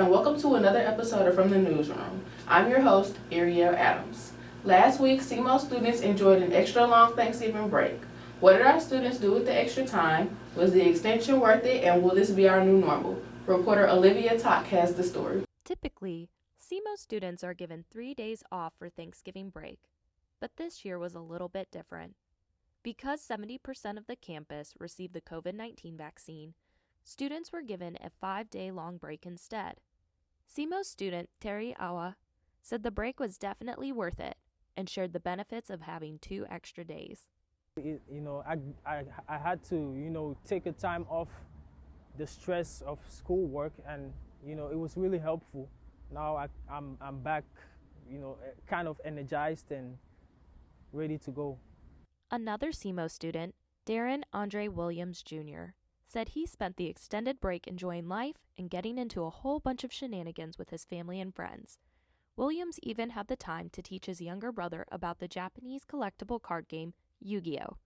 and welcome to another episode of From the Newsroom. I'm your host, Ariel Adams. Last week, CMO students enjoyed an extra long Thanksgiving break. What did our students do with the extra time? Was the extension worth it, and will this be our new normal? Reporter Olivia Tock has the story. Typically, CMO students are given 3 days off for Thanksgiving break, but this year was a little bit different. Because 70% of the campus received the COVID-19 vaccine, students were given a 5-day-long break instead. CMO student Terry Awa said the break was definitely worth it and shared the benefits of having 2 extra days. I had to, take a time off the stress of schoolwork, and, it was really helpful. Now I'm back, kind of energized and ready to go. Another CMO student, Darren Andre Williams Jr., said he spent the extended break enjoying life and getting into a whole bunch of shenanigans with his family and friends. Williams even had the time to teach his younger brother about the Japanese collectible card game Yu-Gi-Oh!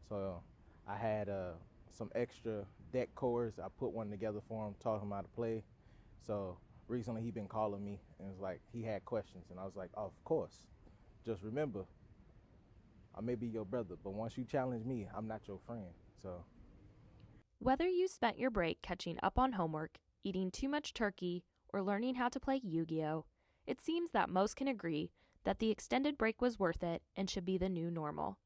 So I had some extra deck cores. I put one together for him, taught him how to play. So recently he been calling me and it's like he had questions, and I was like, oh, of course. Just remember, I may be your brother, but once you challenge me, I'm not your friend. So whether you spent your break catching up on homework, eating too much turkey, or learning how to play Yu-Gi-Oh!, it seems that most can agree that the extended break was worth it and should be the new normal.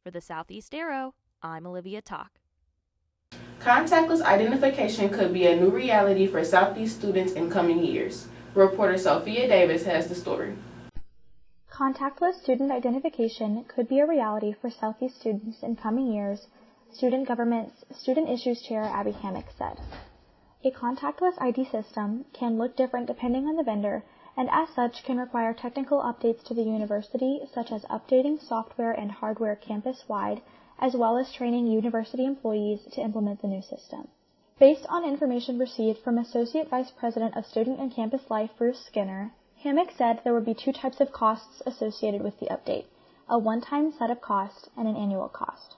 For the Southeast Arrow, I'm Olivia Tock. Contactless identification could be a new reality for Southeast students in coming years. Reporter Sophia Davis has the story. Contactless student identification could be a reality for Southeast students in coming years, Student Government's Student Issues Chair Abby Hammock said. A contactless ID system can look different depending on the vendor, and as such can require technical updates to the university, such as updating software and hardware campus-wide, as well as training university employees to implement the new system. Based on information received from Associate Vice President of Student and Campus Life, Bruce Skinner, Hammock said there would be 2 types of costs associated with the update, a one-time setup cost and an annual cost.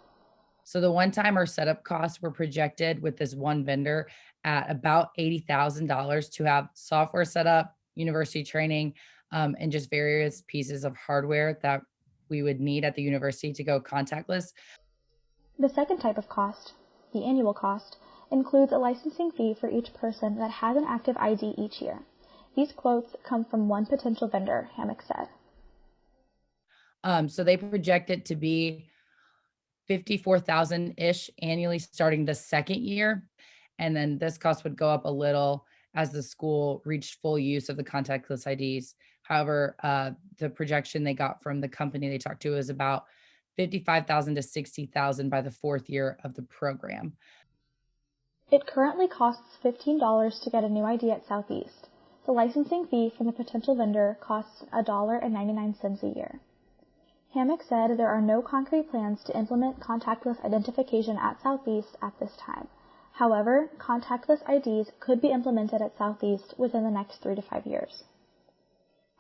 So the one-time or setup costs were projected with this one vendor at about $80,000 to have software set up, university training, and just various pieces of hardware that we would need at the university to go contactless. The second type of cost, the annual cost, includes a licensing fee for each person that has an active ID each year. These quotes come from one potential vendor, Hammock said. So they project it to be $54,000-ish annually starting the second year. And then this cost would go up a little as the school reached full use of the contactless IDs. However, the projection they got from the company they talked to is about $55,000 to $60,000 by the 4th year of the program. It currently costs $15 to get a new ID at Southeast. The licensing fee from the potential vendor costs $1.99 a year. Hammock said there are no concrete plans to implement contactless identification at Southeast at this time. However, contactless IDs could be implemented at Southeast within the next 3 to 5 years.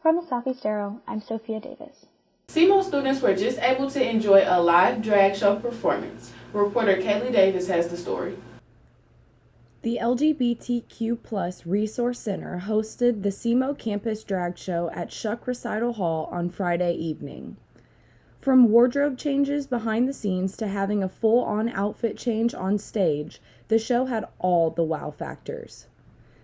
From the Southeast Arrow, I'm Sophia Davis. CMO students were just able to enjoy a live drag show performance. Reporter Kaylee Davis has the story. The LGBTQ+ Resource Center hosted the CMO Campus Drag Show at Shuck Recital Hall on Friday evening. From wardrobe changes behind the scenes to having a full-on outfit change on stage, the show had all the wow factors.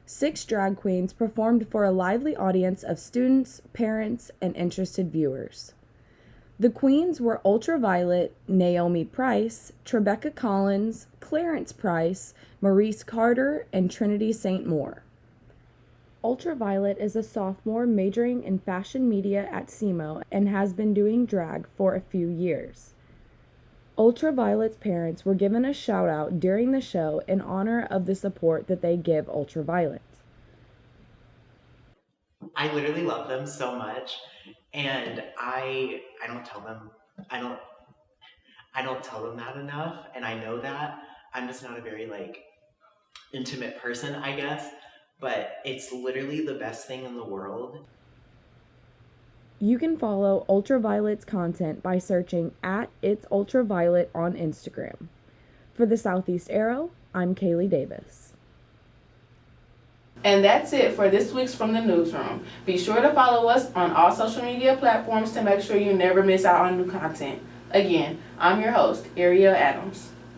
6 drag queens performed for a lively audience of students, parents, and interested viewers. The queens were Ultraviolet, Naomi Price, Trebecca Collins, Clarence Price, Maurice Carter, and Trinity St. Moore. Ultraviolet is a sophomore majoring in fashion media at CMO and has been doing drag for a few years. Ultraviolet's parents were given a shout out during the show in honor of the support that they give Ultraviolet. I literally love them so much, and I don't tell them I don't tell them that enough, and I know that I'm just not a very intimate person, I guess. But it's literally the best thing in the world. You can follow Ultraviolet's content by searching @It'sUltraviolet on Instagram. For the Southeast Arrow, I'm Kaylee Davis. And that's it for this week's From the Newsroom. Be sure to follow us on all social media platforms to make sure you never miss out on new content. Again, I'm your host, Ariel Adams.